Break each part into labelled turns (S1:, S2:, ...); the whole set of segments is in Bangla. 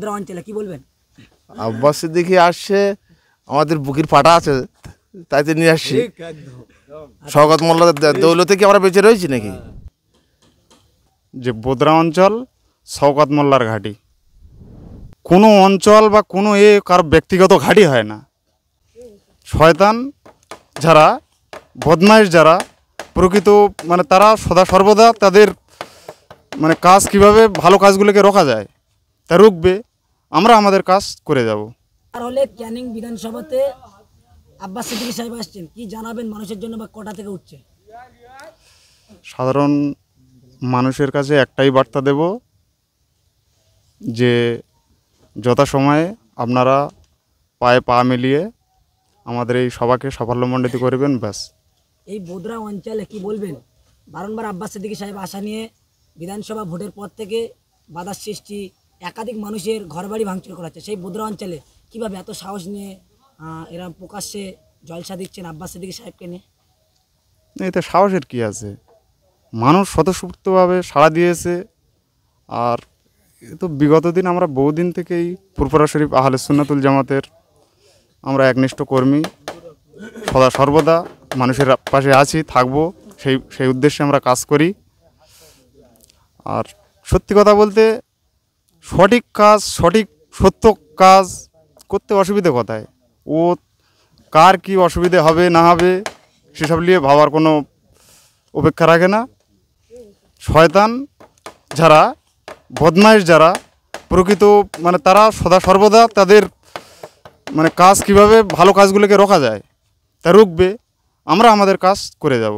S1: বোদরা অঞ্চলে, কি বলবেন?
S2: আব্বাস সিদ্দিকী আসছে, আমাদের বুকির ফাটা আছে, তাইতে নিয়ে আসছি। শওকত মোল্লার দৌলতে কি আমরা বেঁচে রয়েছি নাকি?
S3: যে বোদরা অঞ্চল শওকত মোল্লার ঘাঁটি, কোনো অঞ্চল বা কোনো কারো ব্যক্তিগত ঘাঁটি হয় না। শয়তান যারা, বদমাইশ যারা, প্রকৃত মানে তারা সদা সর্বদা তাদের মানে কাজ কিভাবে ভালো কাজগুলোকে রোকা যায় তা রুখবে, আমরা আমাদের কাজ করে যাব।
S1: আর হলে ক্যানিং বিধানসভাতে আব্বাস সিদ্দিকী সাহেব আসছেন, কি জানাবেন মানুষের জন্য বা কটা থেকে উঠছে?
S3: সাধারণ মানুষের কাছে একটাই বার্তা দেব যে যথাসময়ে আপনারা পায়ে পা মিলিয়ে আমাদের এই সভাকে সাফল্যমণ্ডিত করবেন, ব্যাস।
S1: এই বোদরা অঞ্চলে কি বলবেন? বারংবার আব্বাস সিদ্দিকী সাহেব আসা নিয়ে বিধানসভা ভোটের পর থেকে বাধার সৃষ্টি, একাধিক মানুষের ঘরবাড়ি ভাঙচুর করা হচ্ছে। সেই বোদরা অঞ্চলে কীভাবে এত সাহস নিয়ে এরা প্রকাশ্যে জলসা দিচ্ছেন আব্বাস সিদ্দিকী সাহেবকে নিয়ে?
S3: এতে সাহসের কি আছে? মানুষ স্বতঃস্ফূর্তভাবে সাড়া দিয়েছে। আর এ তো বিগত দিন আমরা বহুদিন থেকেই ফুরফুরা শরীফ আহলে সুন্নাতুল জামাতের আমরা একনিষ্ঠ কর্মী, সদা সর্বদা মানুষের পাশে আছি, থাকবো, সেই উদ্দেশ্যে আমরা কাজ করি। আর সত্যি কথা বলতে সঠিক কাজ, সত্য কাজ করতে অসুবিধে কোথায়? ও কার কি অসুবিধে হবে না হবে সেসব নিয়ে ভাবার কোনো অপেক্ষা রাখে না। শয়তান যারা, বদমাইশ যারা, প্রকৃত মানে তারা সদা সর্বদা তাদের মানে কাজ কিভাবে ভালো কাজগুলোকে রোকা যায় তা রুখবে, আমরা আমাদের কাজ করে যাব।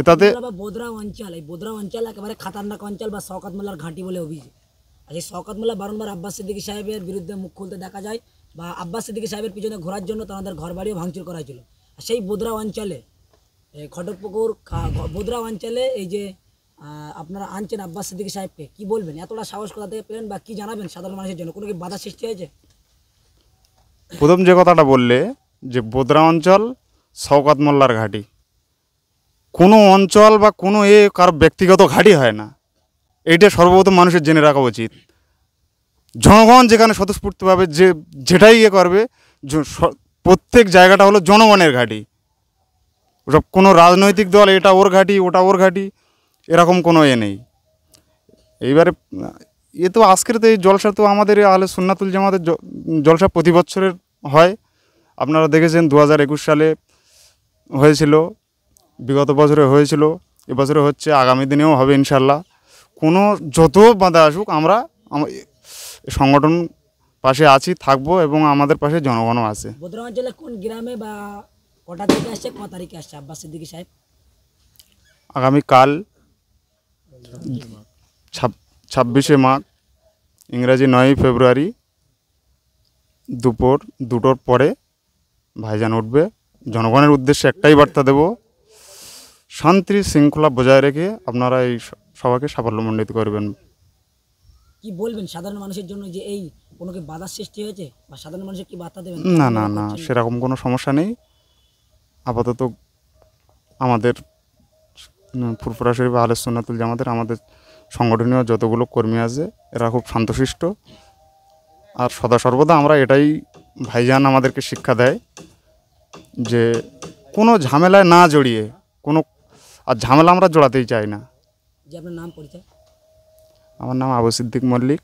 S3: এটাতে
S1: বোদরা অঞ্চল, এই বোদরা অঞ্চল একেবারে খাতারনাক অঞ্চল বা শওকত মোল্লার ঘাঁটি বলে অভিযোগ। আর এই শওকত মোল্লা বারংবার আব্বাস সিদ্দিকী সাহেবের বিরুদ্ধে মুখ খুলতে দেখা যায়, বা আব্বাস সিদ্দিকী সাহেবের পিছনে ঘোরার জন্য তাদের ঘর বাড়িও ভাঙচুর করা হয়েছিল। আর সেই বোদরা অঞ্চলে, খটকপুকুর বোদরা অঞ্চলে এই যে আপনারা আনছেন আব্বাস সিদ্দিকী সাহেবকে, কি বলবেন? এতটা সাহস কোথা থেকে পেলেন বা কি জানাবেন সাধারণ মানুষের জন্য? কোনো কি বাধা সৃষ্টি হয়েছে?
S3: প্রথম যে কথাটা বললে যে বোদরা অঞ্চল শওকত মোল্লার ঘাঁটি, কোনো অঞ্চল বা কোনো কারো ব্যক্তিগত ঘাঁটি হয় না। এইটা সর্বপ্রথম মানুষের জেনে রাখা উচিত। জনগণ যেখানে স্বতঃস্ফূর্তভাবে যেটাই করবে, প্রত্যেক জায়গাটা হলো জনগণের ঘাঁটি। ওসব কোনো রাজনৈতিক দল এটা ওর ঘাঁটি ওটা ওর ঘাঁটি এরকম কোনো নেই। এইবারে তো আজকের তো এই জলসা তো আমাদের আহলে সুন্নাতুল জামাতের জলসা প্রতি বছরের হয়। আপনারা দেখেছেন 2021 সালে হয়েছিল, বিগত বছরে হয়েছিল, এবছরে হচ্ছে, আগামী দিনেও হবে ইনশাল্লাহ। কোনো যত বাধা আসুক আমরা সংগঠন পাশে আছি, থাকবো, এবং আমাদের পাশে জনগণও আছে।
S1: বোদরা অঞ্চলে কোন গ্রামে বা কটা থেকে আসছে, ক তারিখে আসছে আব্বাস সিদ্দিকী সাহেব?
S3: আগামীকাল 26শে মাঘ, ইংরাজি 9ই ফেব্রুয়ারি দুপুর 2টোর পরে ভাইজান উঠবে। জনগণের উদ্দেশ্যে একটাই বার্তা দেব, শান্তি শৃঙ্খলা বজায় রেখে আপনারা এই সভাকে সাফল্যমণ্ডিত করবেন।
S1: কি বলবেন সাধারণ মানুষের জন্য, যে এই কোনো কি বাধার সৃষ্টি হয়েছে বা সাধারণ মানুষের কি বার্তা দেবেন?
S3: না না না, সেরকম কোনো সমস্যা নেই। আপাতত আমাদের ফুরফুরা শরীফ আহলে সুন্নাতুল জামাতের আমাদের সংগঠনীয় যতগুলো কর্মী আছে এরা খুব শান্তশিষ্ট। আর সদা সর্বদা আমরা এটাই ভাইজান আমাদেরকে শিক্ষা দেয় যে কোনো ঝামেলায় না জড়িয়ে, আর ঝামেলা আমরা জড়াতেই চাই না।
S1: যে আপনার নাম পরিচয়?
S3: আমার নাম আবু সিদ্দিক মল্লিক।